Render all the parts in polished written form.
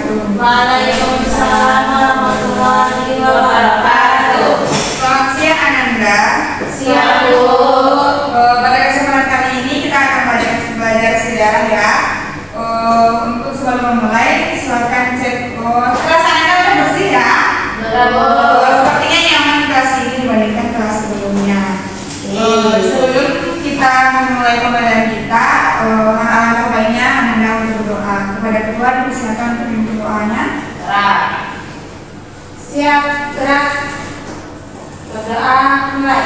wabarakatuh. Waalaikumsalam warahmatullahi wabarakatuh. Selamat siang Ananda. Siang Bu. Pada kesempatan kali ini kita akan belajar sejarah ya. Untuk sebelum memulai, silakan cek kelas Ananda udah bersih ya. Sepertinya nyaman kelas ini dibandingkan kelas sebelumnya. Sebelum kita memulai pembelajaran kita, alangkah baiknya Ananda untuk berdoa. Kepada Tuhan dipersilakan untuk memimpin doanya. Siap, gerak. Berdoa mulai.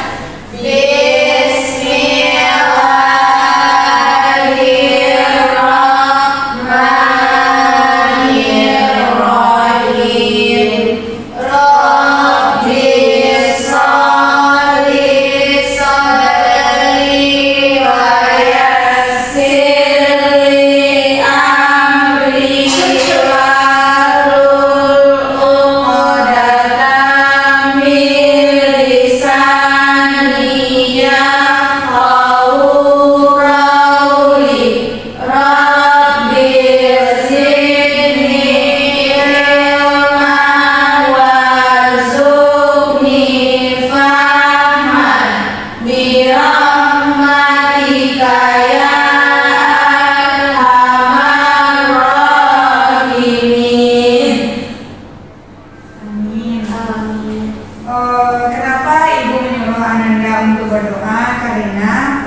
Kenapa Ibu menyuruh Ananda untuk berdoa? Karena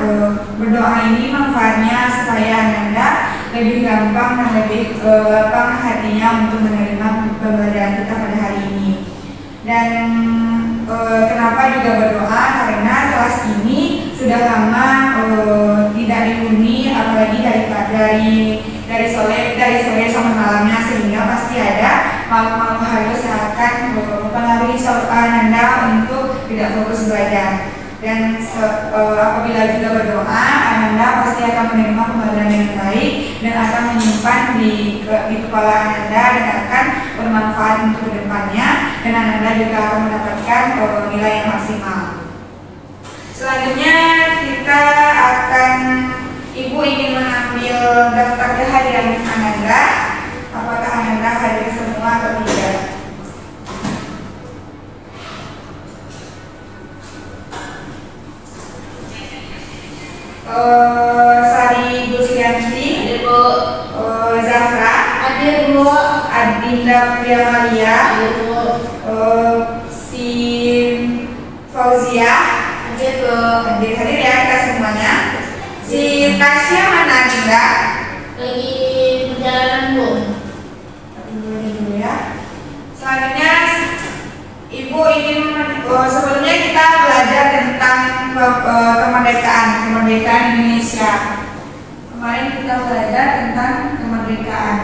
berdoa ini manfaatnya supaya Ananda lebih gampang dan lebih lapang hatinya untuk menerima pembelajaran kita pada hari ini. Dan kenapa juga berdoa? Karena kelas ini sudah lama tidak dihuni, apalagi dari sore sampai malamnya, sehingga pasti ada makhluk-makhluk halus yang akan mempengaruhi Ananda untuk tidak fokus belajar. Dan apabila juga berdoa, Ananda pasti akan menerima pembelajaran yang baik dan akan menyimpan di kepala Ananda dan akan bermanfaat untuk kedepannya, dan Ananda juga akan mendapatkan nilai yang maksimal. Selanjutnya kita akan, Ibu ingin mengambil daftar kehadiran Ananda. Apakah Ananda hadir semua atau tidak? Sari Guslianti, Hadir Bu. Zahra, Hadir Bu. Adinda Priyamalia, Hadir Bu. si Fauzia, Hadir Bu. hadir ya kita semuanya. Si Tasya mana Adinda? Lagi perjalanan Bu. Dulu ya. Selanjutnya Ibu ingin sebelumnya kita belajar tentang kemerdekaan Indonesia. Kemarin kita belajar tentang kemerdekaan.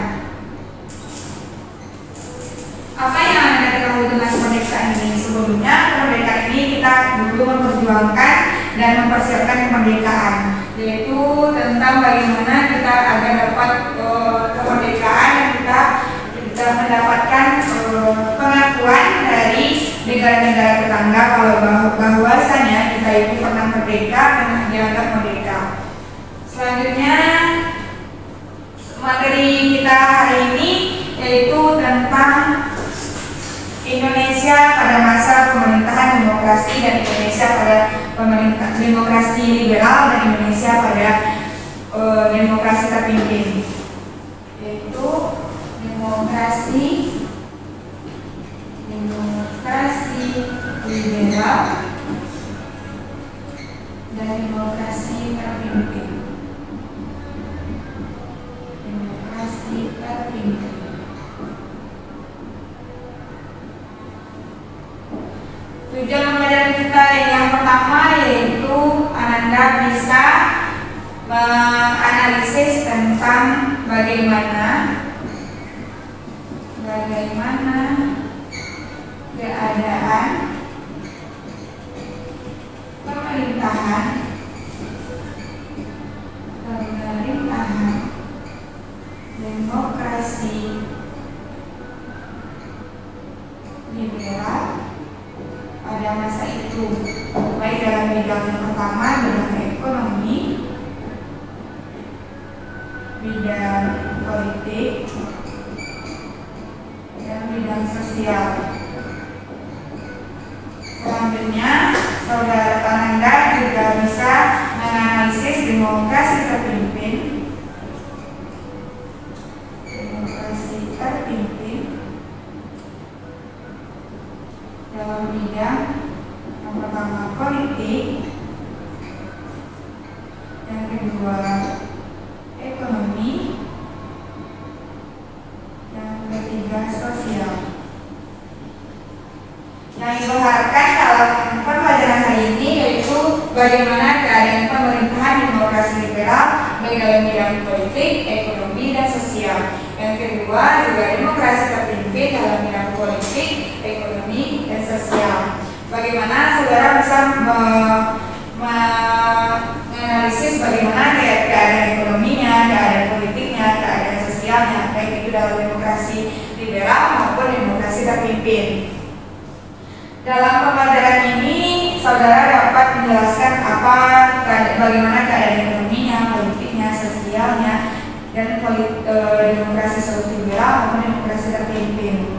Apa yang Anda ketahui tentang kemerdekaan ini? Sebelumnya kemerdekaan ini kita dulu memperjuangkan dan mempersiapkan kemerdekaan, yaitu tentang bagaimana kita agar dapat kemerdekaan dan kita mendapatkan pengakuan dari negara-negara tetangga bahwasanya kita itu pernah merdeka dan dianggap merdeka. Selanjutnya materi kita hari ini yaitu tentang Indonesia pada masa pemerintahan demokrasi dan Indonesia pada pemerintah demokrasi liberal dan Indonesia pada demokrasi terpimpin, yaitu demokrasi liberal dan demokrasi terpimpin. Demokrasi terpimpin. Tujuan pembelajaran kita yang pertama yaitu Ananda bisa menganalisis tentang bagaimana keadaan pemerintahan demokrasi liberal pada masa itu, baik dalam bidang yang pertama, bidang ekonomi, bidang politik, bidang sosial. Selanjutnya, saudara Ananda juga bisa menganalisis demokrasi terpimpin dalam bidang yang pertama politik, yang kedua ekonomi, yang ketiga sosial. Yang dibaharkan dalam pembelajaran hari ini yaitu bagaimana keadaan pemerintahan demokrasi liberal baik dalam bidang politik, ekonomi, dan sosial. Yang kedua juga demokrasi terpimpin dalam bidang politik, ekonomi, dan sosial. Bagaimana saudara bisa menganalisis bagaimana keadaan ekonominya, keadaan politiknya, keadaan sosialnya, baik itu dalam demokrasi liberal maupun demokrasi terpimpin. Dalam pembelajaran ini, saudara dapat menjelaskan bagaimana keadaan ekonominya, politiknya, sosialnya, dan demokrasi liberal maupun demokrasi terpimpin.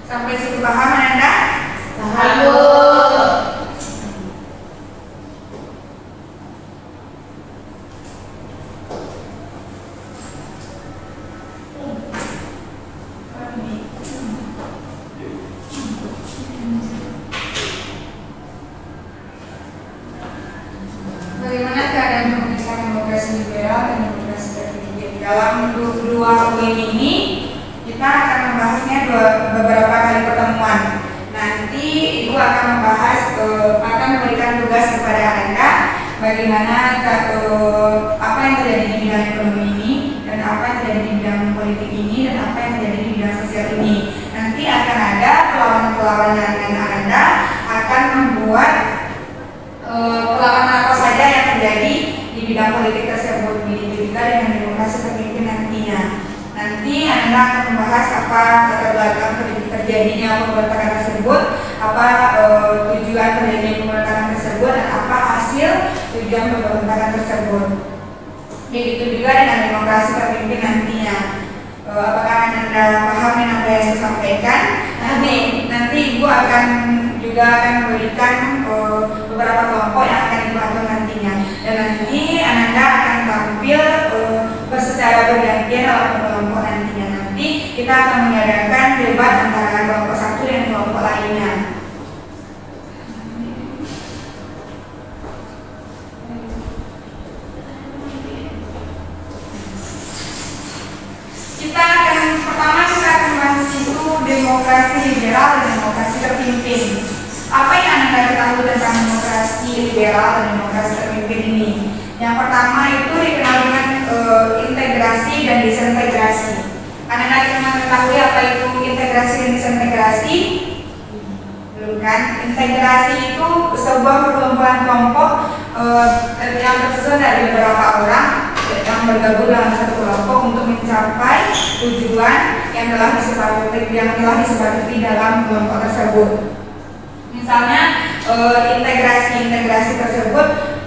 Sampai situ paham Anda? Paham, Bu. Bagaimana keadaan pemerintahan demokrasi liberal dan demokrasi terpimpin? Dalam dua poin ini kita akan membahasnya beberapa kali pertemuan. Nanti Ibu akan memberikan tugas kepada Anda bagaimana apa yang terjadi di bidang ekonomi ini, dan apa yang terjadi di bidang politik ini, dan apa yang terjadi di bidang sosial ini. Nanti akan ada perlawanan-perlawanan dan Anda akan membuat perlawanan apa saja yang terjadi di bidang politik tersebut, begitu juga dengan demokrasi terpimpin nantinya. Nanti Anda akan membahas apa latar belakang terjadinya pemberontakan tersebut, apa tujuan terjadinya pemberontakan tersebut, dan apa hasil tujuan pemberontakan tersebut. Begitu juga dengan demokrasi terpimpin nantinya. Apakah Anda paham yang saya sampaikan? Nanti Ibu akan memberikan beberapa kelompok yang akan Ibu atur nantinya, dan nanti Anda akan tampil secara bergantian dalam kelompok nantinya. Nanti kita akan mengadakan debat antara kelompok satu dan kelompok lainnya. Kita akan bahas itu demokrasi liberal dan demokrasi terpimpin. Apa yang Anda ketahui tentang demokrasi liberal dan demokrasi terpimpin ini? Yang pertama itu dikenal dengan integrasi dan disintegrasi. Anda mengetahui apa itu integrasi dan disintegrasi? Belum kan? Integrasi itu sebuah perkumpulan kelompok yang tersusun dari beberapa orang yang bergabung dalam satu kelompok untuk mencapai tujuan yang telah disepakati dalam kelompok tersebut. Misalnya integrasi tersebut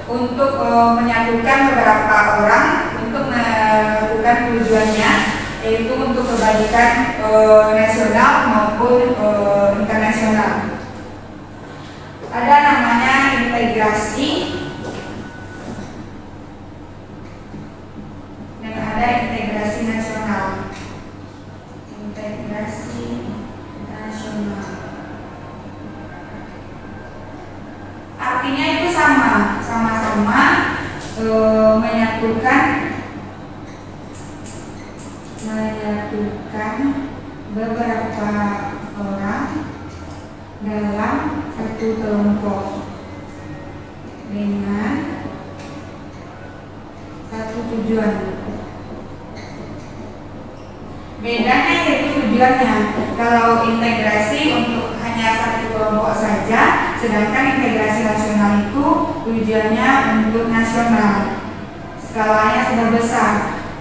untuk menyatukan beberapa orang untuk melakukan tujuannya, yaitu untuk kebaikan nasional maupun internasional. Ada namanya integrasi dan ada integrasi nasional. Integrasi nasional artinya itu sama-sama menyatukan beberapa orang dalam satu kelompok dengan satu tujuan. Bedanya yaitu tujuannya. Kalau integrasi untuk hanya satu kelompok saja, sedangkan integrasi nasional itu tujuannya untuk nasional. Skalanya sudah besar.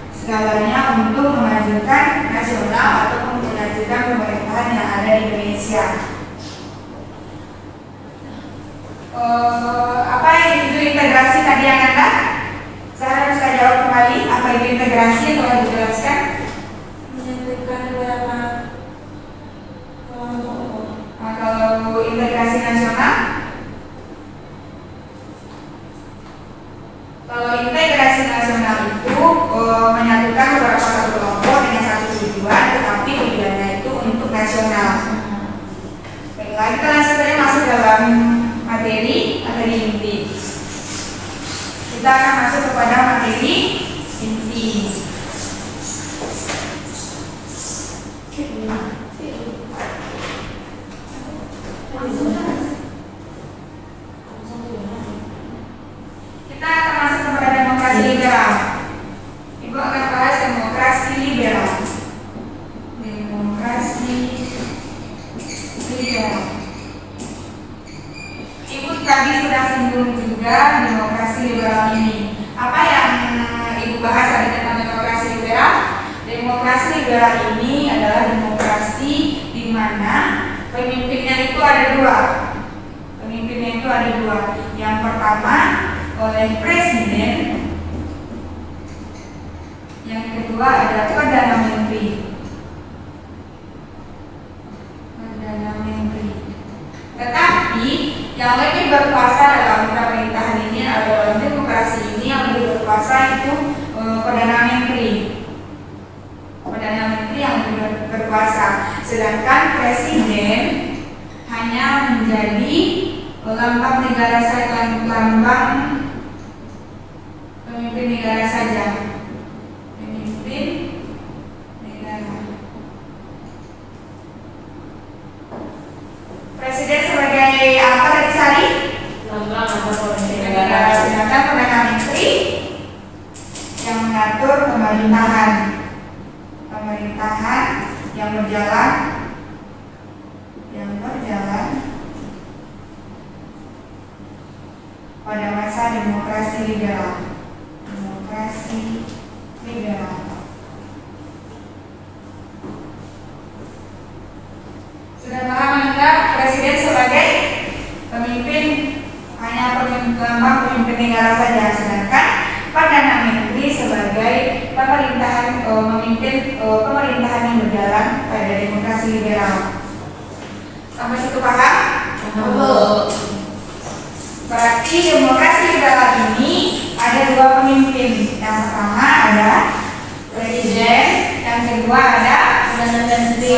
Skalanya untuk memajukan nasional ataupun memajukan pemerintahan yang ada di Indonesia. Apa itu integrasi tadi yang Anda? Saya bisa jawab kembali. Apa itu integrasi yang telah dijelaskan? Menyatukan beberapa Kita akan masuk kepada demokrasi liberal. Ibu akan bahas demokrasi liberal. Demokrasi liberal. Ibu tadi sudah singgung juga demokrasi liberal ini. Apa yang Ibu bahas tadi tentang demokrasi liberal? Demokrasi liberal ini adalah demokrasi di mana pemimpinnya itu ada dua. Pemimpinnya itu ada dua. Yang pertama oleh presiden, yang kedua ada perdana menteri. Perdana menteri. Tetapi yang lebih berkuasa dalam pemerintahan ini adalah demokrasi ini yang lebih berkuasa itu perdana menteri. Perdana menteri yang lebih berkuasa, sedangkan presiden hanya menjadi lambang negara saja, lambang pemimpin negara saja. Pemimpin negara. Presiden sebagai apa tadi Sari? Lambang atau pemimpin Negara. negara. Sedangkan perdana menteri yang mengatur pemerintahan. Pemerintahan yang berjalan pada masa demokrasi liberal. Demokrasi liberal. Sudah paham Anda presiden sebagai pemimpin, hanya lambang pemimpin negara saja, sedangkan perdana menteri sebagai pemerintahan, memimpin pemerintahan yang berjalan pada demokrasi liberal. Sampai situ paham? Berarti demokrasi liberal ini ada dua pemimpin. Yang pertama ada presiden, yang kedua ada perdana menteri.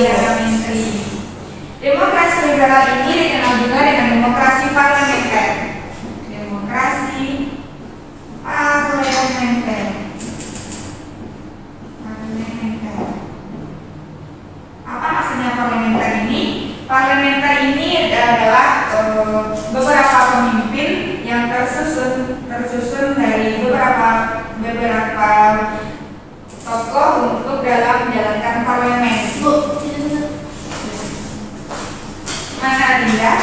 Demokrasi liberal ini dikenal juga dengan demokrasi parlementer. Demokrasi parlementer. Apa maksudnya parlementer ini? Parlementer ini adalah beberapa pemimpin yang tersusun dari beberapa tokoh untuk dalam menjalankan parlemen. Mana dia?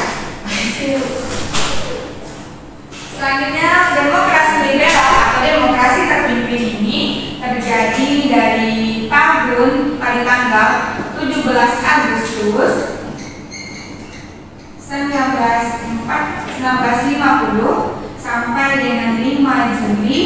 Selanjutnya demokrasi liberal atau demokrasi terpimpin ini terjadi dari pada tanggal 17 Agustus 1950 sampai dengan 5 Juli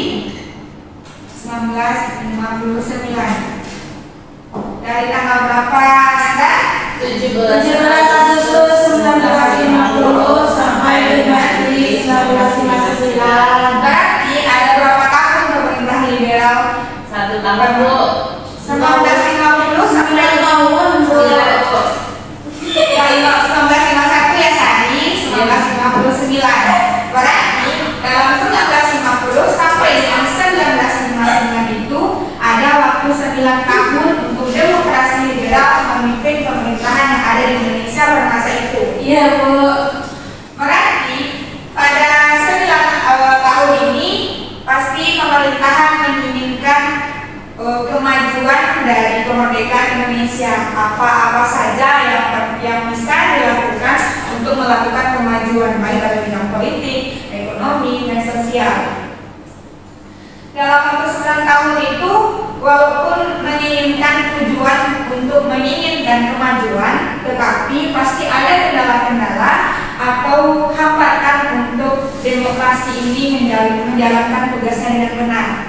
1959. Dari tanggal berapa Anda? 17 Agustus 1950 sampai 5 Juli 1959. Berarti ada berapa tahun pemerintah liberal? 1 tahun Bu. 1950 sampai 1951 ya Sari, 1959. Berarti dalam 1950 sampai dengan 1959 itu ada waktu 9 tahun untuk demokrasi liberal memimpin pemerintahan yang ada di Indonesia pada masa itu. Iya Bu. Berarti pada 9 tahun ini pasti pemerintahan menginginkan kemajuan dari kemerdekaan Indonesia. Apa saja yang bisa dilakukan untuk melakukan kemajuan baik dalam bidang politik, ekonomi, dan sosial. Dalam waktu 9 tahun itu, walaupun menginginkan tujuan untuk menginginkan kemajuan, tetapi pasti ada kendala-kendala atau hambatan untuk demokrasi ini menjalankan tugasnya dengan benar.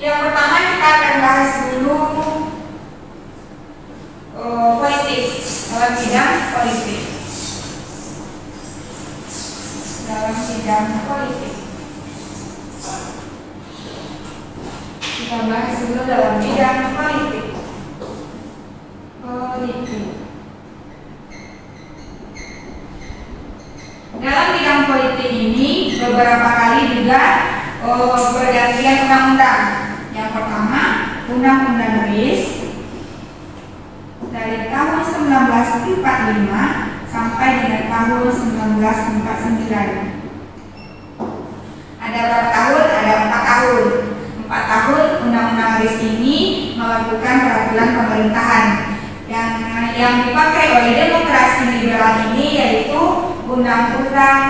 Yang pertama kita akan bahas dulu politik, dalam bidang politik. Dalam bidang politik. Kita bahas dulu dalam bidang politik. Dalam bidang politik ini beberapa kali juga pergantian undang-undang. Yang pertama, Undang-Undang RIS. 1945 sampai dengan tahun 1949. Ada berapa tahun? Ada 4 tahun. 4 tahun Undang-Undang RIS ini melakukan peraturan pemerintahan yang dipakai oleh demokrasi liberal ini, yaitu Undang-Undang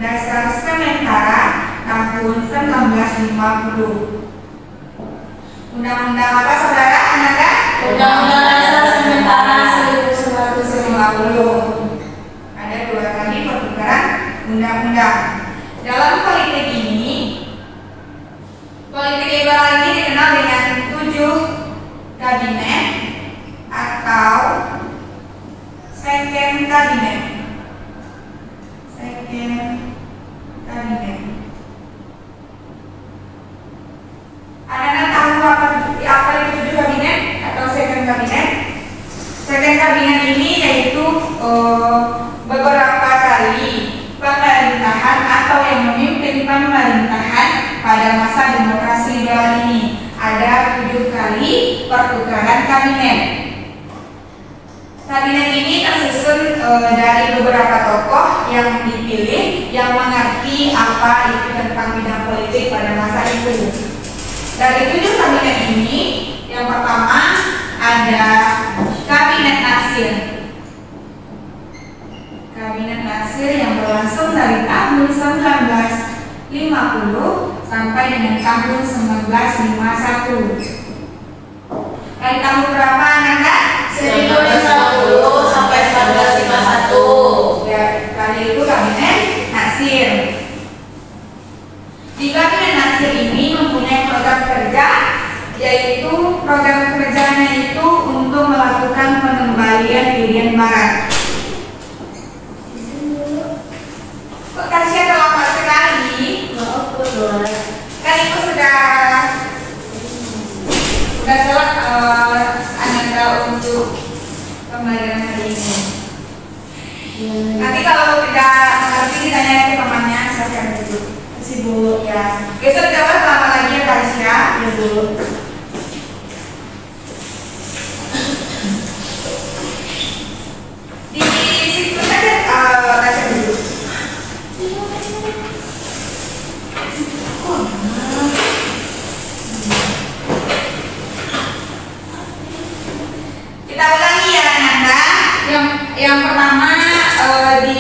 Dasar Sementara tahun 1950. Undang-undang apa saudara Ananda? Undang-Undang Dasar Sementara 1950. Ada 2 kali pertukaran undang-undang. Dalam politik ini, politik liberal ini dikenal dengan 7 kabinet atau second kabinet. Anda tahu apa itu 7 kabinet atau second kabinet? Second kabinet ini yaitu beberapa kali pemerintahan atau yang memimpin pemerintahan pada masa demokrasi liberal ini. Ada 7 kali pertukaran kabinet. Kabinet ini tersusun dari beberapa tokoh yang dipilih yang mengerti apa itu tentang bidang politik pada masa itu. Dari 7 kabinet ini, yang pertama ada Kabinet Natsir. Kabinet Natsir yang berlangsung dari tahun 1950 sampai dengan tahun 1951. Dari tahun berapa Ananda? 1950 sampai 1951. Ya, kali itu Kabinet Natsir. Di Kabinet Natsir ini mempunyai program kerja, yaitu program kerjanya itu untuk melakukan pengembalian Irian Barat. Kok kasihan lama sekali? Maaf Bu. Kan itu sudah salah Ananda untuk pembelajaran hari ini. Nanti kalau tidak mengerti ditanya ke temannya, silakan dulu. Kasih Bu. Ya, besok jawab lama lagi ya Tasya. Ya Bu. Di situ saja Tasya dulu. Kita ulangi ya Nanda. Yang pertama di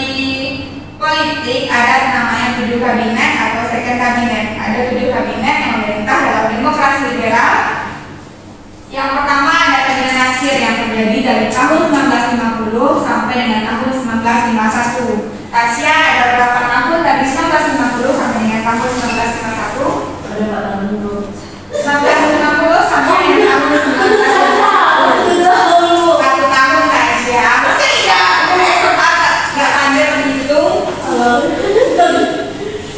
politik ada namanya 7 kabinet atau second kabinet. Ada 7 kabinet yang memerintah dalam demokrasi liberal. Yang pertama ada Kabinet Natsir yang terjadi dari tahun 1950 sampai dengan tahun 1951. Tasya ada berapa tahun dari 1950 sampai dengan tahun 1951? Ada 4 tahun Bu. 1950 sampai dengan tahun 1951. 1 tahun Tasya. Masa tidak nggak pandai berhitung?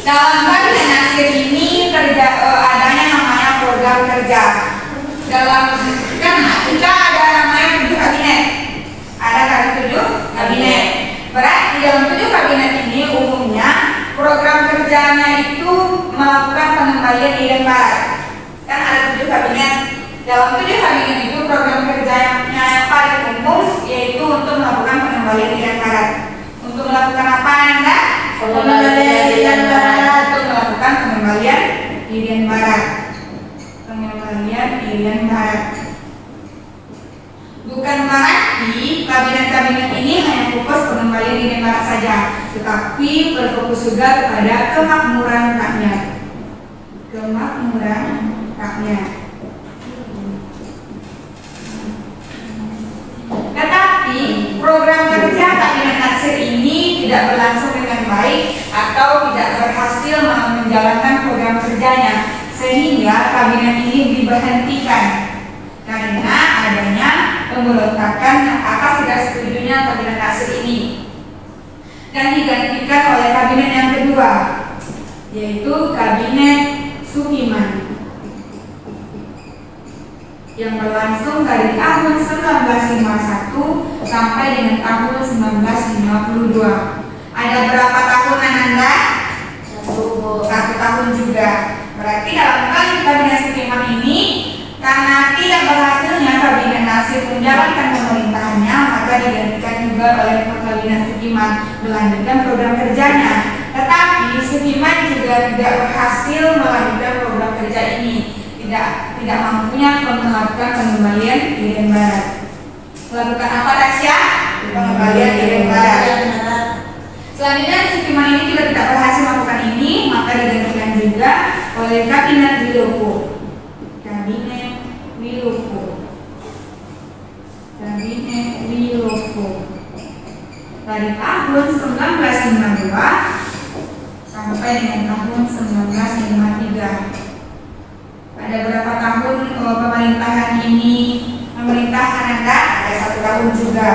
Dalam Kabinet Natsir ini adanya namanya program kerja. Dalam kan kita ada namanya 7 kabinet. Ada kali 7 kabinet. Berarti dalam 7 kabinet ini umumnya program kerjanya itu melakukan pengembalian Irian Barat. Kan ada 7 kabinet. Dalam 7 kabinet itu program kerjanya yang paling umum yaitu untuk melakukan pengembalian Irian Barat. Untuk melakukan apa Anda? Pengembalian Irian Barat. Untuk melakukan pengembalian Irian Barat. Pengembalian Irian Barat. Bukan berarti kabinet-kabinet ini hanya fokus pengembalian Irian Barat saja, tetapi berfokus juga kepada kemakmuran rakyat. Kemakmuran rakyat. Tetapi program kerja Kabinet Natsir ini tidak berlangsung dengan baik atau tidak berhasil menjalankan program kerjanya, sehingga kabinet ini diberhentikan karena adanya pemberontakan atas tidak setujunya Kabinet Natsir ini dan digantikan oleh kabinet yang kedua, yaitu Kabinet Sukiman yang berlangsung dari tahun 1951 sampai dengan tahun 1952. Ada berapa tahun Ananda? 1 tahun juga. Berarti dalam Kabinet Sukiman ini, karena tidak berhasilnya Kabinet Natsir menjalankan pemerintahannya, maka digantikan Sudirman melanjutkan program kerjanya. Tetapi Sudirman juga tidak berhasil melanjutkan program kerja ini. Tidak mampunya melakukan pengembalian Irian Barat. Melakukan apa, Tasya? Pengembalian Irian Barat. Selanjutnya Sudirman ini juga tidak berhasil melakukan ini, maka digantikan juga oleh Kabinet Wilupo. Kabinet Wilupo. Kabinet Wilupo. Dari tahun 1952 sampai dengan tahun 1953. Ada berapa tahun pemerintahan ini memerintah Ananda? Ada 1 tahun juga.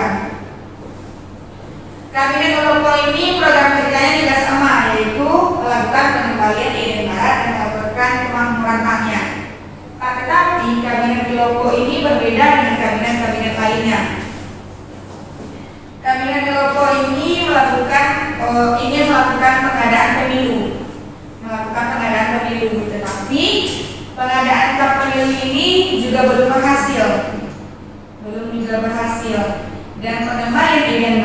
Kabinet Wilupo ini program kerjanya juga sama, yaitu melakukan pengembalian Irian Barat dan melakukan kemakmuran rakyat. Tetapi Kabinet Wilupo ini berbeda dengan kabinet-kabinet lainnya. Kabinet Wilupo ini ingin melakukan pengadaan pemilu, tetapi pengadaan pemilu ini juga belum berhasil, dan pengembalian Irian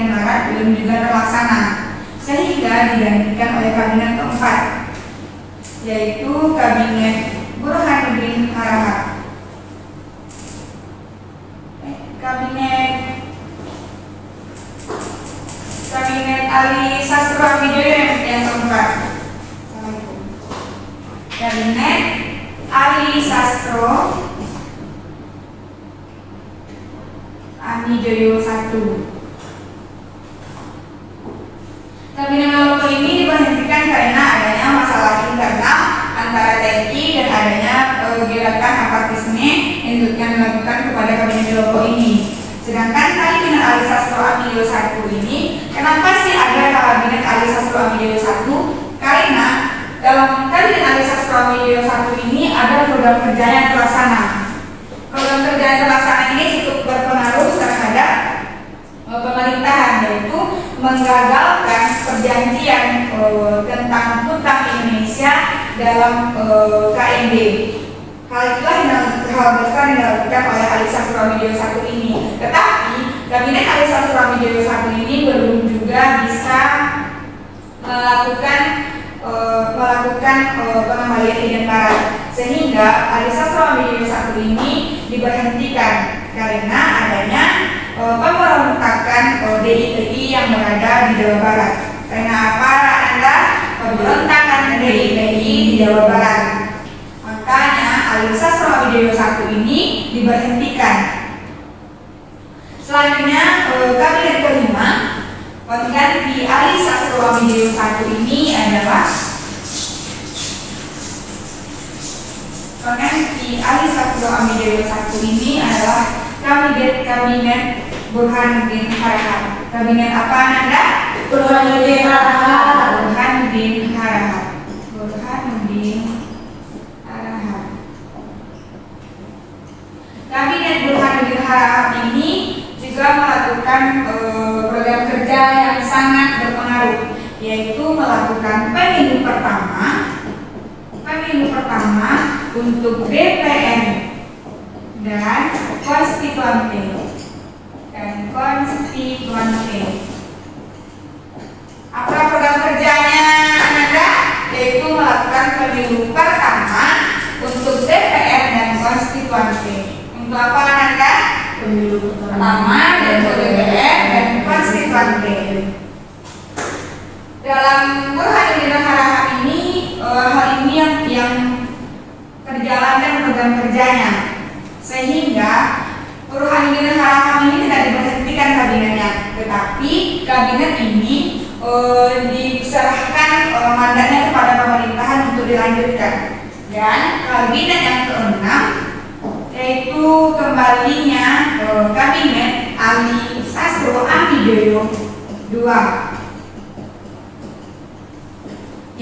Barat belum juga terlaksana, sehingga digantikan oleh kabinet keempat, yaitu Kabinet Burhanuddin Harahap. Kabinet Ali Sastro Amijoyo yang keempat. Kabinet Ali Sastro Amijoyo 1. Kabinet Wilupo ini diberhentikan karena adanya masalah internal antara TNI dan adanya gerakan apatisme yang dilakukan kepada Kabinet Wilupo ini. Sedangkan Kabinet Ali Sastro Amijoyo 1 ini, kenapa sih ada Kabinet Ali Sastro Amijoyo 1? Karena dalam Kabinet Ali Sastro Amijoyo 1 ini ada program kerja yang terlaksana. Program kerja yang terlaksana ini cukup berpengaruh terhadap pemerintahan, yaitu menggagalkan perjanjian tentang hutang Indonesia dalam KMB. Hal besar yang dilakukan oleh Ali Sastro Amijoyo 1 ini. Tetapi Kabinet Ali Sastro Amijoyo 1 ini belum juga bisa melakukan pengembalian Irian Barat, sehingga Ali Sastro Amijoyo 1 ini diberhentikan karena adanya pemberontakan DIY yang berada di Jawa Barat. Karena apa, Anda? Pemberontakan DIY di Jawa Barat. Makanya Ali Sastro Amijoyo 1 ini diberhentikan. Selanjutnya kabinet kelima pengganti Ali Sastro Amijoyo 1 ini adalah Kabinet Burhanuddin Harahap. Kabinet apa, Nanda? Burhanuddin Harahap. Burhanuddin Harahap. Kabinet Burhanuddin Harahap ini juga melakukan program kerja yang sangat berpengaruh, yaitu melakukan pemilu pertama untuk DPR dan konstituante. Apa program kerjanya, Nanda? Yaitu melakukan pemilu pertama untuk DPR dan konstituante. Untuk apa, Nanda? Pemilu Pertama dan DPR dan konstituante. Dalam Burhanuddin Harahap ini, hal ini yang terjalankan program kerjanya, sehingga Burhanuddin Harahap ini tidak diberhentikan kabinetnya, tetapi kabinet ini diserahkan mandatnya kepada pemerintahan untuk dilanjutkan. Dan kabinet yang keenam yaitu kembalinya kabinet Ali Sastro Amijoyo 2,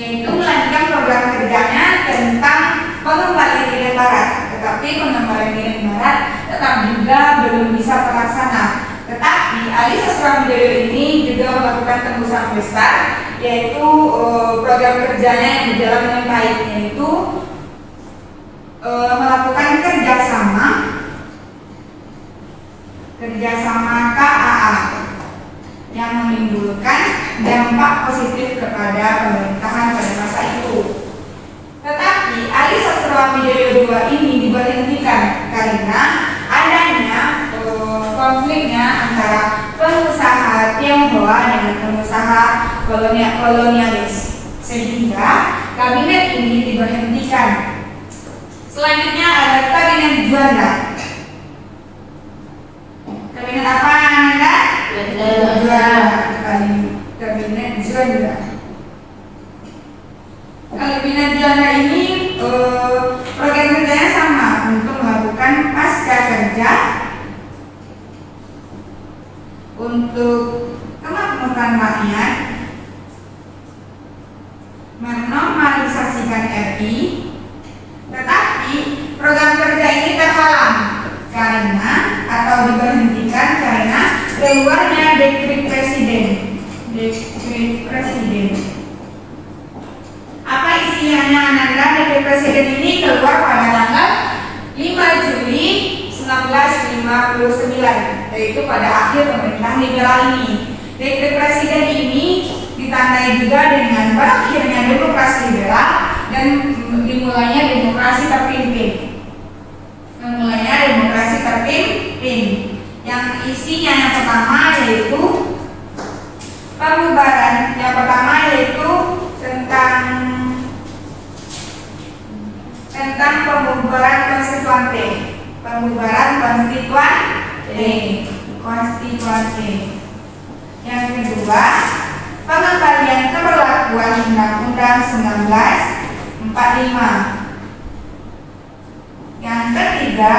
yaitu melanjutkan program kerjanya tentang pengembalian Irian Barat. Tetapi pengembalian Irian Barat tetap juga belum bisa terlaksana. Tetapi Ali Sastro Amijoyo ini juga melakukan tembusan besar, yaitu program kerjanya yang berjalan dengan baik, yaitu melakukan kerjasama kedua ini diberhentikan karena adanya konfliknya antara pengusaha Tionghoa dengan pengusaha kolonialis, sehingga kabinet ini diberhentikan. Selanjutnya ada kabinet Juanda. Kabinet apa Anda? Juanda. Kabinet Juanda. Kabinet Juanda ini program kerjanya sama, untuk melakukan pasca kerja, untuk kemakmuran rakyat, menormalisasikan RI, tetapi program kerja ini terhalang karena atau diberhentikan karena keluarnya dekret presiden. Apa isinya Ananda? Dekret presiden ini keluar pada tanggal 5 Juli 1959, yaitu pada akhir pemerintahan liberal ini. Dekret presiden ini ditandai juga dengan berakhirnya demokrasi liberal dan dimulainya demokrasi terpimpin. Yang isinya yang pertama yaitu pembubaran. Yang pertama yaitu tentang pembubaran konstituante. Yang kedua, pengembalian keberlakuan Undang-Undang 1945. Yang ketiga,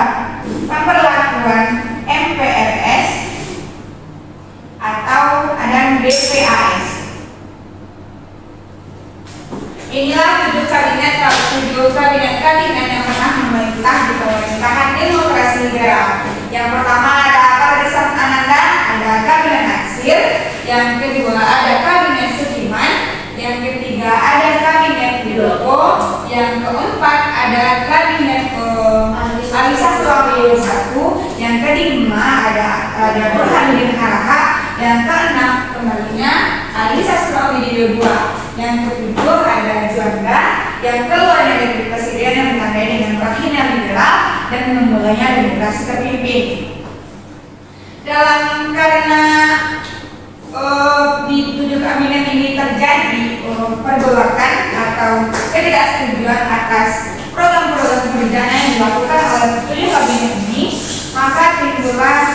pemberlakuan MPRS atau dan BPAS. Inilah 7 kabinet yang pernah memerintah di pemerintahan demokrasi liberal. Yang pertama ada apa tadi sahabat Ananda? Ada kabinet Natsir. Yang kedua ada kabinet Sudirman. Yang ketiga ada kabinet Muldoko. Yang keempat ada kabinet Ali Sastrawidi I. Yang kelima ada Burhanuddin Haraha. Yang keenam kembalinya Ali Sastrawidi II. Yang ketujuh ada Juanda. Yang keluarnya dari presiden yang ditandai dengan berakhirnya liberal dan memulainya demokrasi terpimpin. Karena di 7 kabinet ini terjadi pergolakan atau ketidaksetujuan atas program-program kebijakan yang dilakukan oleh 7 kabinet ini, maka timbullah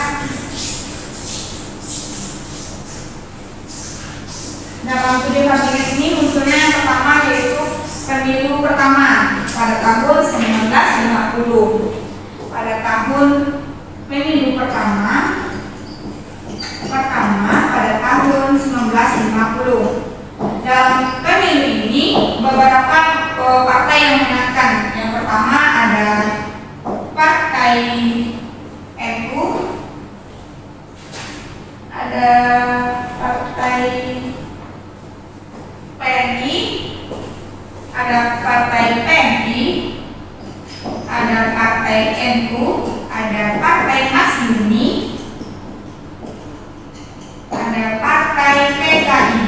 dalam 7 kabinet ini munculnya yang pertama yaitu pemilu pertama pada tahun 1950. Pada tahun pemilu pertama pada tahun 1950. Dalam pemilu ini beberapa partai yang menangkan. Yang pertama ada Partai NU, ada Partai PNI, ada Partai PNI, ada Partai NU, ada Partai Masyumi, ada Partai PKI.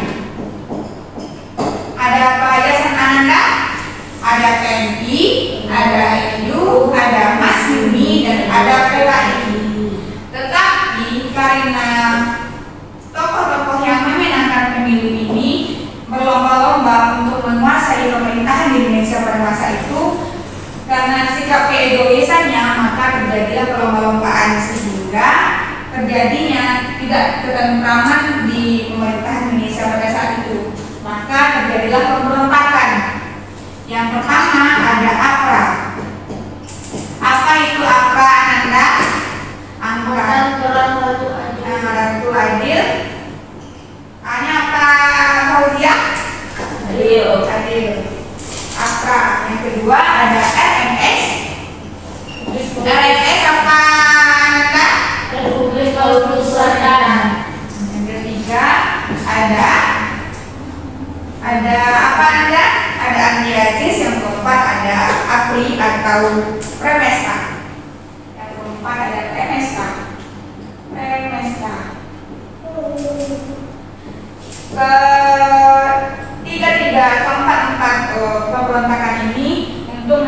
Ada apa Yayasan Ananda? Ada PNI, ada NU, ada Masyumi, dan ada PKI. Tetapi karena tokoh-tokoh yang memenangkan pemilu ini berlomba-lomba untuk menguasai pemerintahan di Indonesia pada masa itu, karena sikap keegoisannya, maka terjadilah perlomba-lombaan sehingga terjadinya tidak ketentraman di pemerintahan Indonesia pada saat itu. Maka terjadilah pemberontakan. Yang pertama ada APRA. Apa itu APRA Ananda? Anggaran Ratu Adil. Hanya apa Fauzia? Adil. APRA. Yang kedua ada RMS. RMS apa Ananda? Republik Maluku Selatan. Yang ketiga ada apa Anda? Ada Andi Aziz. Yang keempat ada APRI atau Premesta. Yang keempat ada Premesta. Keempat pemberontakan ini untuk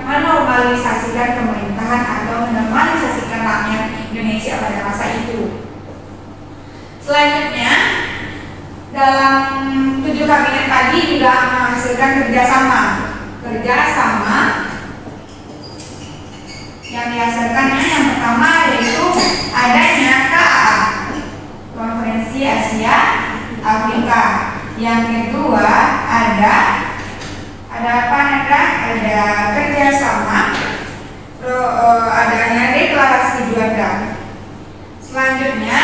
menormalisasikan pemerintahan atau menormalisasikan rakyat Indonesia pada masa itu. Selanjutnya, dalam 7 kabinet tadi juga menghasilkan kerjasama yang dihasilkannya yang pertama yaitu adanya KAA, Konferensi Asia Afrika. Yang kedua ada kerjasama adanya deklarasi Juanda. Selanjutnya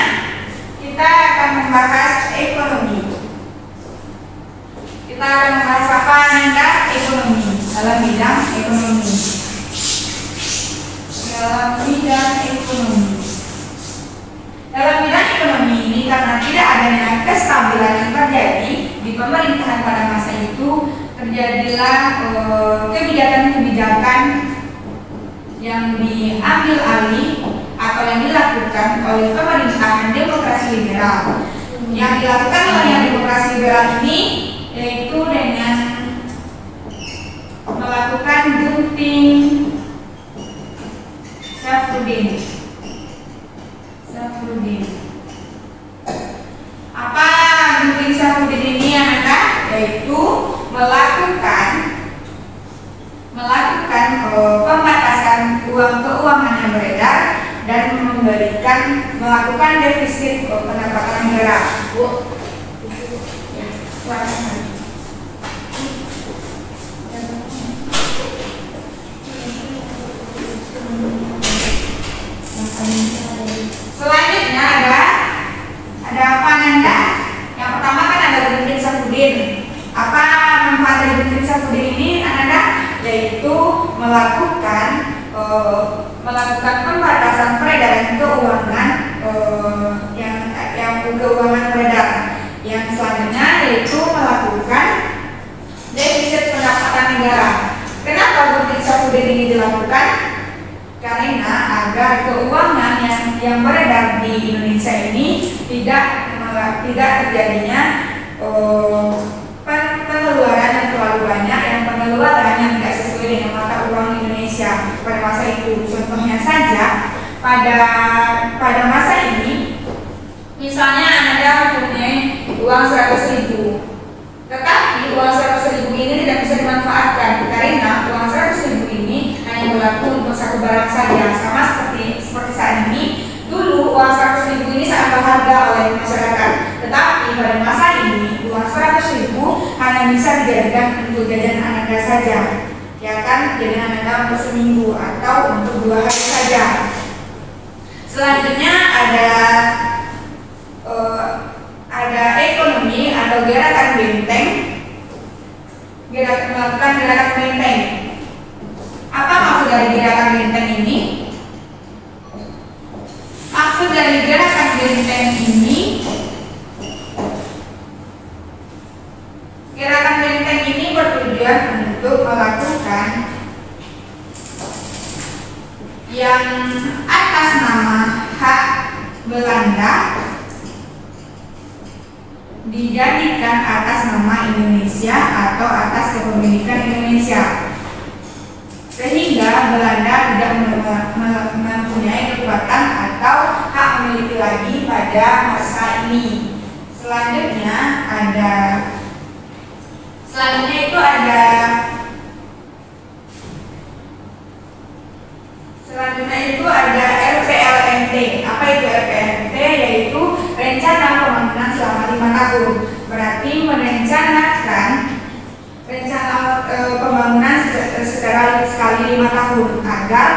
kita akan membahas ekonomi. Kita akan membahas apa Nanda? Ekonomi. Dalam bidang ekonomi. Dalam bidang ekonomi ini karena tidak adanya kestabilan yang terjadi di pemerintahan pada masa itu, terjadilah kebijakan-kebijakan yang diambil alih atau yang dilakukan oleh pemerintahan demokrasi liberal. Yang dilakukan oleh demokrasi liberal ini yaitu dengan melakukan gunting Safruddin. Apa gunting Safruddin ini anak-anak? Yaitu melakukan pembatasan keuangan yang beredar dan melakukan defisit pendapatan negara. Selanjutnya ada apa Nanda? Yang pertama kan ada gunting Safruddin. Apa manfaat dari gunting Safruddin ini Nanda? Yaitu melakukan pembatasan peredaran keuangan yang keuangan beredar. Yang selanjutnya yaitu melakukan defisit pendapatan negara. Kenapa gunting Safruddin ini dilakukan? Karena agar keuangan yang beredar di Indonesia ini tidak terjadinya pengeluaran yang terlalu banyak, pengeluaran yang tidak sesuai dengan mata uang Indonesia pada masa itu. Contohnya saja pada masa ini, misalnya Anda mempunyai uang 100.000, tetapi uang 100.000 ini tidak bisa dimanfaatkan karena uang 100.000 ini hanya berlaku untuk satu barang saja, sama seperti saat ini. Dulu uang 100.000 ini sangat berharga oleh masyarakat, tetapi pada masa ini uang 100.000 hanya bisa dijadikan untuk jajan Anda saja, ya kan? Jajan Anda untuk seminggu atau untuk 2 hari saja. Selanjutnya ada ekonomi atau gerakan benteng, melakukan gerakan benteng. Apa maksud dari gerakan benteng ini? Maksud dari gerakan benteng ini, gerakan benteng ini bertujuan untuk melakukan yang atas nama hak Belanda dijadikan atas nama Indonesia atau atas kepemilikan Indonesia, sehingga Belanda tidak mempunyai kekuatan atau hak memiliki lagi pada masa ini. Selanjutnya itu ada RPLNT. Apa itu RPLNT? Yaitu rencana pembangunan selama 5 tahun. Berarti merencanakan pembangunan secara sekali 5 tahun agar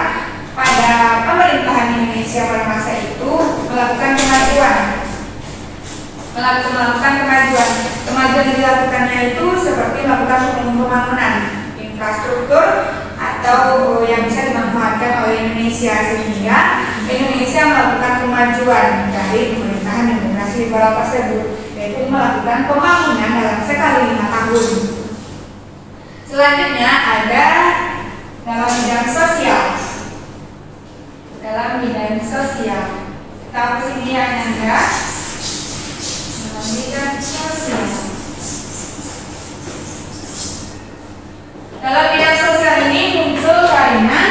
pada pemerintahan Indonesia pada masa itu melakukan kemajuan. Kemajuan yang dilakukannya itu seperti melakukan pembangunan infrastruktur atau yang bisa dimanfaatkan oleh Indonesia, sehingga Indonesia melakukan kemajuan dari pemerintahan demokrasi liberal tersebut, yaitu melakukan pembangunan dalam sekali 5 tahun. Selanjutnya ada dalam bidang sosial. Kita kesini ya Anda. Dalam bidang sosial. Dalam bidang sosial ini muncul karena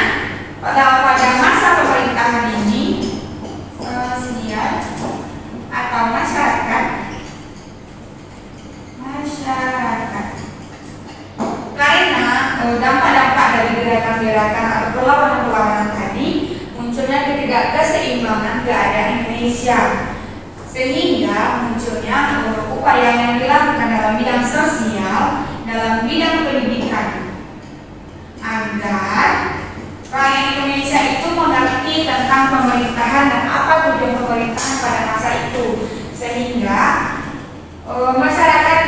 pada masa pemerintahan ini sosial atau masyarakat karena dampak-dampak dari gerakan-gerakan atau perlawanan-perlawanan tadi munculnya ketidakkeseimbangan keadaan Indonesia, sehingga munculnya upaya yang dilakukan dalam bidang sosial, dalam bidang pendidikan, agar rakyat Indonesia itu mengerti tentang pemerintahan dan apa tujuan pemerintahan pada masa itu, sehingga masyarakat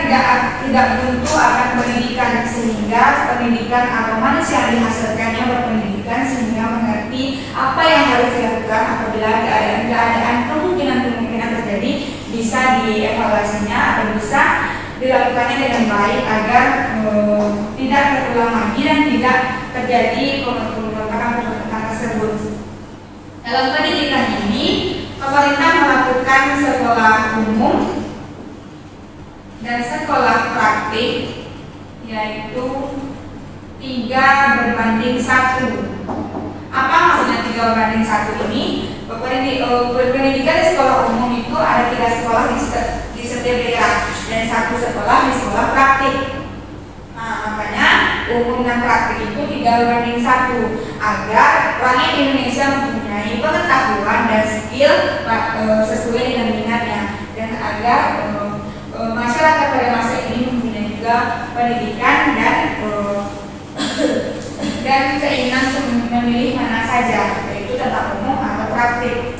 tidak buntu akan pendidikan, sehingga pendidikan atau manusia yang dihasilkannya berpendidikan sehingga mengerti apa yang harus dilakukan apabila keadaan kemungkinan terjadi, bisa dievaluasinya atau bisa dilakukannya dengan baik agar tidak terulang lagi dan tidak terjadi pemberontakan tersebut. Dalam pendidikan ini, pemerintah melakukan sekolah umum dan sekolah praktik, yaitu 3:1. Apa maksudnya 3:1 ini? Pendidikan di sekolah umum itu ada 3 sekolah di setiap daerah dan 1 sekolah di sekolah praktik. Nah, makanya umum dan praktik itu 3:1 agar rakyat Indonesia mempunyai pengetahuan dan skill sesuai dengan minatnya, dan agar masyarakat pada masa ini mempunyai juga pendidikan dan keinginan untuk memilih mana saja, yaitu tentang umum atau praktik.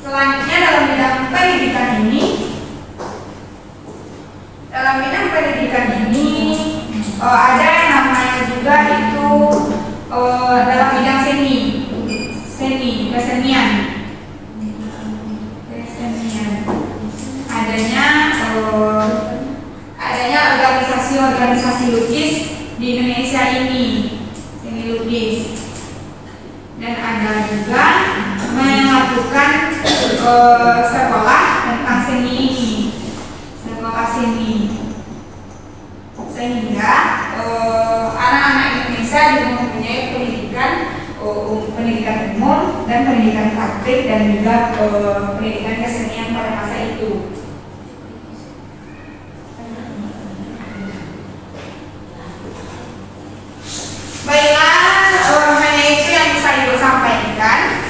Selanjutnya dalam bidang pendidikan ini, ada yang namanya juga itu dalam bidang kesenian. Adanya organisasi lukis di Indonesia ini, seni lukis, dan ada juga melakukan sekolah tentang seni ini, sekolah seni, sehingga anak-anak Indonesia juga mempunyai pendidikan umum dan pendidikan praktik dan juga pendidikan kesenian pada masa itu. Baiklah, hanya itu yang bisa Ibu sampaikan.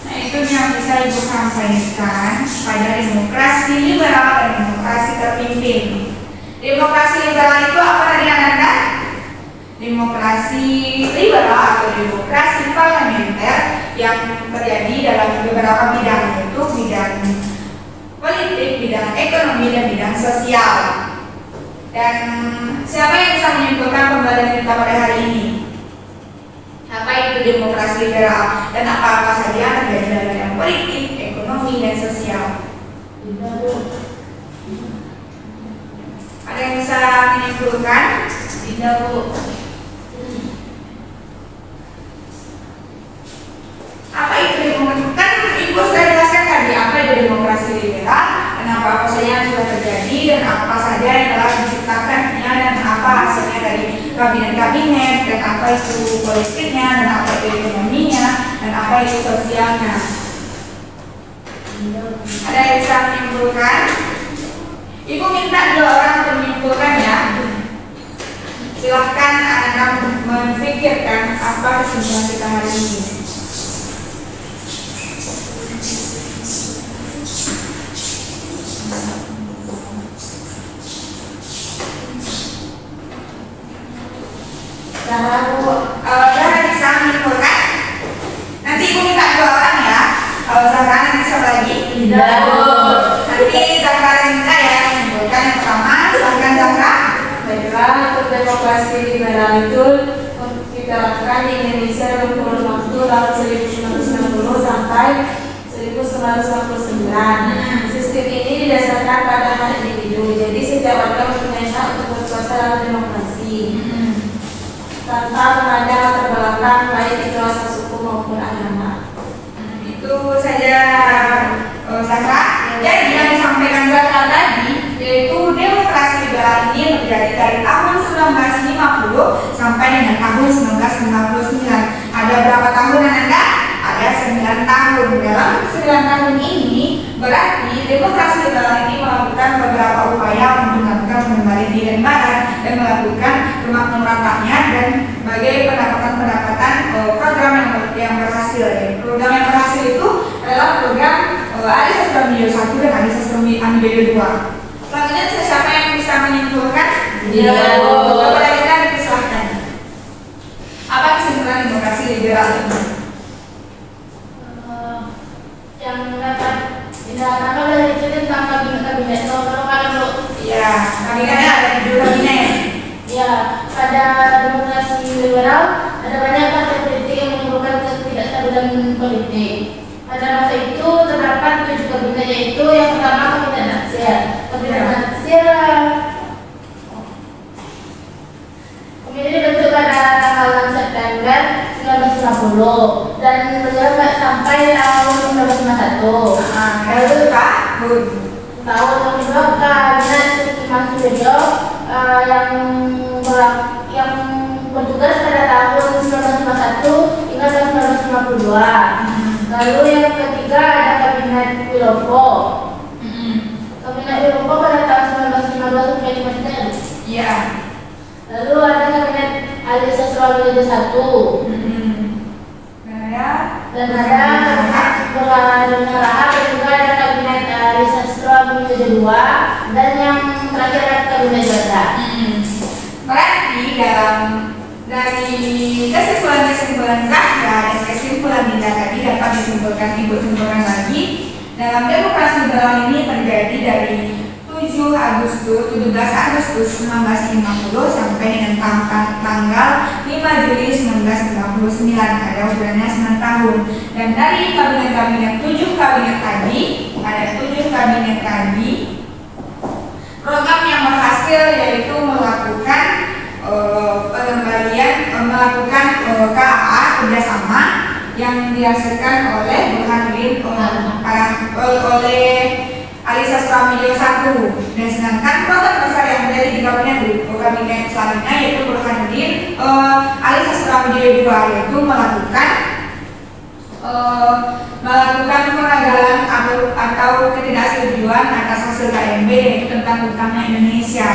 Nah, itu yang bisa Ibu sampaikan pada demokrasi liberal dan demokrasi terpimpin. Demokrasi liberal itu apa tadi Anda? Demokrasi liberal atau demokrasi parlementer yang terjadi dalam beberapa bidang, yaitu bidang politik, bidang ekonomi, dan bidang sosial. Dan siapa yang bisa menyimpulkan pembahasan kita pada hari ini? Apa itu demokrasi liberal dan apa-apa saja yang terjadi dalam bidang politik, ekonomi, dan sosial? Ada yang bisa menyimpulkan? Tidak, Bu. Apa itu demokrasi? Kan Ibu sudah jelaskan tadi apa itu demokrasi liberal dan apa-apa saja yang sudah terjadi dan apa saja yang telah diciptakannya dan apa hasilnya dari kabinet-kabinet, dan apa itu politiknya, dan apa itu ekonominya, dan apa itu sosialnya. Ada yang bisa menyimpulkan? Ibu minta 2 orang untuk menyimpulkan ya. Silahkan Anda memikirkan apa kesimpulan kita hari ini. Zahra bisa menyimpulkan? Nanti Ibu minta 2 orang ya. Kalau Zahra nanti siapa lagi? Tidak, Bu. Nanti Zahra minta ya menyimpulkan. Yang pertama, silahkan Zahra. Baiklah, untuk demokrasi liberal itu kita lakukan di Indonesia dalam kurun waktu tahun 1960 sampai 1999. Sistem ini didasarkan pada hak individu. Jadi setiap warga mempunyai hak untuk berkuasa dalam demokrasi tanpa memandang latar belakang baik itu asal suku maupun agama. Itu saja Zahra. Jadi yang disampaikan Zahra tadi yaitu demokrasi liberal terjadi dari tahun 1950 sampai dengan tahun 1959. Ada berapa tahun Ananda? Ada 9 tahun. Dalam 9 tahun ini berarti demokrasi liberal ini melakukan beberapa upaya untuk melakukan kembali di dan barat dan melakukan kemakmuran rakyat dan sebagai pendapatan program yang berhasil. Program yang berhasil itu adalah program Adi Sastramilio 1 dan Adi Sastramilio 2. Selanjutnya siapa yang bisa menyimpulkan? Kepada kita dipersilahkan. Apa kesimpulan demokrasi liberal ini? Yang dapat didapatkan dari itu tentang kabinet. Kalau Ya, kabinetnya ada 7 kabinet. ya, pada demokrasi liberal ada banyak partai politik yang menimbulkan ketidakstabilan politik. Pada masa itu terdapat 7 kabinet, yaitu yang pertama kabinet Natsir. Kabinet Natsir ini dibentuk pada tanggal 6 September 1950 dan menjabat sampai tahun 1951. Lalu Tahun kedua kabinet Sulaiman Sudiryo yang bertugas pada tahun 1951 hingga tahun 1952. Lalu yang ketiga ada kabinet Wilopo. Kabinet Wilopo pada tahun 1915 sampai 1959. ya. Lalu ada kabinet Ali Sastramilio 1. Dan ada kabinet Raha dan juga ada kabinet Ali Sastramilio 2 dan yang terakhir ada kabinet Juanda. Berarti dari kesimpulan Zahra dan kesimpulan Dinda tadi dapat disimpulkan lagi dalam demokrasi liberal ini terjadi dari 17 Agustus 1950 sampai dengan tanggal 5 Juli 1999, ada bulannya 9 tahun. Dan dari kabinet 7 kabinet tadi, program yang berhasil yaitu melakukan melakukan KAA kerjasama yang dihasilkan oleh Burhanuddin oleh Ali Sastramilio 1. Dan sedangkan program besar yang terjadi di kabinet selanjutnya yaitu Burhanuddin Ali Sastramilio 2, yaitu melakukan pengagalan atau ketidaksetujuan atas hasil KMB, yaitu tentang utangnya Indonesia.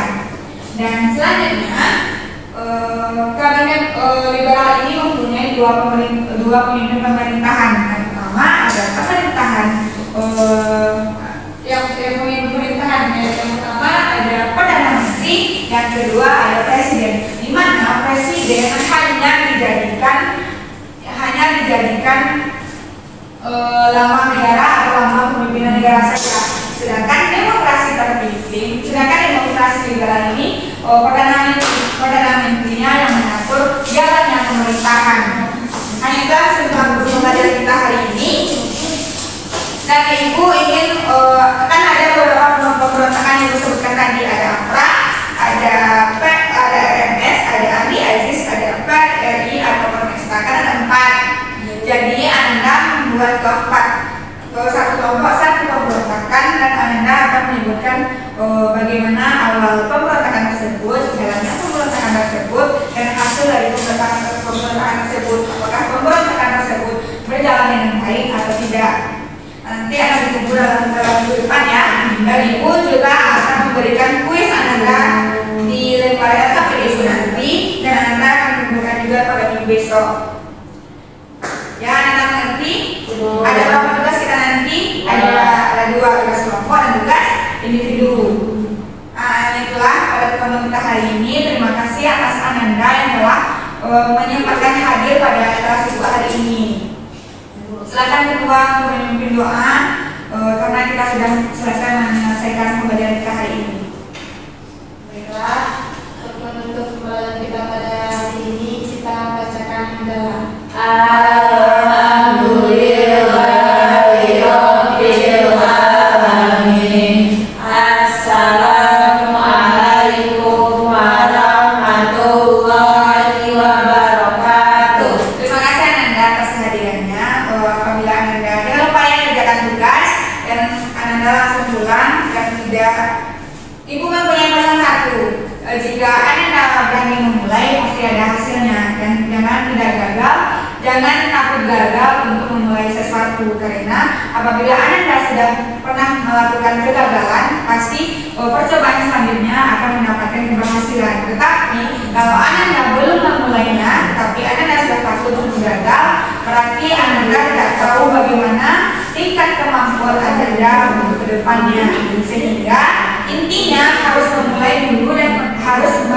Dan selanjutnya kabinet liberal ini mempunyai dua pemimpin pemerintahan. Yang pertama ada pemerintahan yang pertama ada Perdana Menteri, yang kedua ada Presiden, di mana Presiden hanya dijadikan lambang negara atau lambang pemimpinan negara saja. Sedangkan demokrasi liberal ini Perdana Menterinya yang mengatur jalannya pemerintahan. Hanya itu tentang pembelajaran kita hari ini. Dan Ibu ingin kan ada beberapa pemberontakan yang disebutkan tadi, ada APRA, ada PEK, ada RMS, ada ANDI, AZIS, ada PRI atau Permesta, kan ada 4. Jadi Anda membuat satu pemberontakan dan Anda akan menyebutkan bagaimana awal pemberontakan tersebut, jalannya pemberontakan tersebut, dan hasil dari pemberontakan tersebut, apakah pemberontakan tersebut berjalan dengan baik atau tidak. Nanti akan ditunggu dalam minggu depan ya. Dan Ibu juga akan memberikan kuis Anda di lembaran KPDSU nanti, dan Anda akan mengumpulkan juga pada minggu besok. Ya, Anda mengerti? Ada berapa tugas kita nanti? Ada 2 tugas kelompok dan tugas individu. Itulah pada pertemuan kita hari ini. Terima kasih atas Ananda yang telah menyempatkan hadir pada kelas ibu hari ini. Silakan ketua untuk memimpin doa karena kita sudah selesai menyelesaikan pembelajaran kita hari ini. Baiklah, untuk menutup pembelajaran kita pada hari ini kita bacakan adalah Assalamualaikum warahmatullahi wabarakatuh. Terima kasih Ananda atas kehadirannya. Apabila Ananda jangan lupa ya kerjakan tugas dan Ananda langsung pulang dan tidak. Ibu mempunyai pesan satu. Jika Jangan takut gagal untuk memulai sesuatu, karena apabila Anda sudah pernah melakukan kegagalan, pasti percobaan selanjutnya akan mendapatkan keberhasilan. Tetapi kalau Anda belum memulainya, tapi Anda sudah takut untuk gagal, berarti Anda tidak tahu bagaimana tingkat kemampuan Anda untuk kedepannya. Sehingga intinya harus memulai dulu dan harus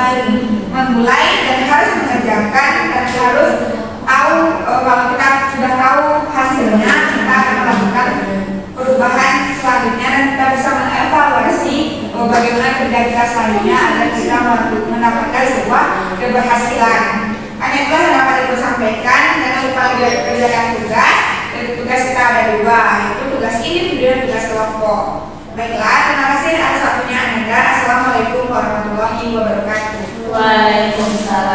memulai dan harus mengerjakan dan harus tahu kalau kita sudah tahu hasilnya, kita akan melakukan perubahan selanjutnya dan kita bisa mengevaluasi bagaimana kerja kita selanjutnya agar kita mendapatkan sebuah keberhasilan. Hanya itulah yang dapat Ibu sampaikan. Jangan lupa kerjakan tugas. Dan tugas kita ada dua, yaitu tugas individu dan tugas kelompok. Baiklah, terima kasih atas waktunya Anda. Assalamualaikum warahmatullahi wabarakatuh. Waalaikumsalam.